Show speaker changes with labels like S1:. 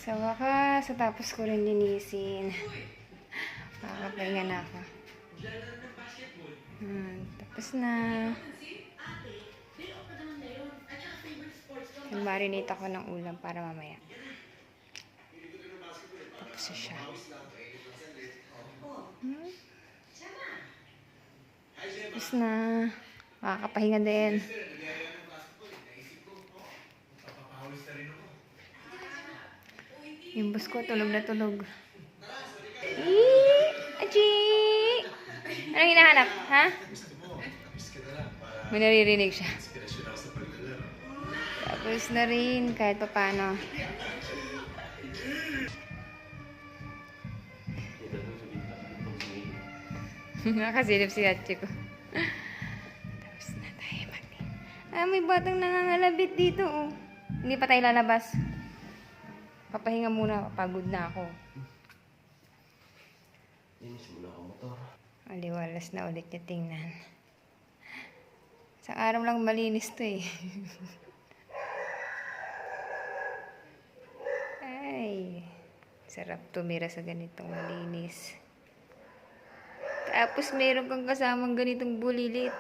S1: Sa wakas, tapos ko rin linisin. Makakapahinga na ako. Tapos na. Nag-marinate ako ng ulam para mamaya. Tapos na siya. Tapos na. Makakapahinga din. Yung bus ko, tulog na tulog. Aji! Anong hinahanap? Ha? May naririnig siya. Tapos na rin, kahit pa paano. Nakasilip si Hachi ko. Tapos na tayo mag-in. May batang nangangalabit dito, oh. Hindi pa tayo lalabas. Papahinga muna, pagod na ako.
S2: Linis muna ako motor.
S1: Aliwalas na ulit niya tingnan. Sa araw lang malinis to eh. Ay, sarap tumira sa ganitong malinis. Tapos meron kang kasamang ganitong bulilit.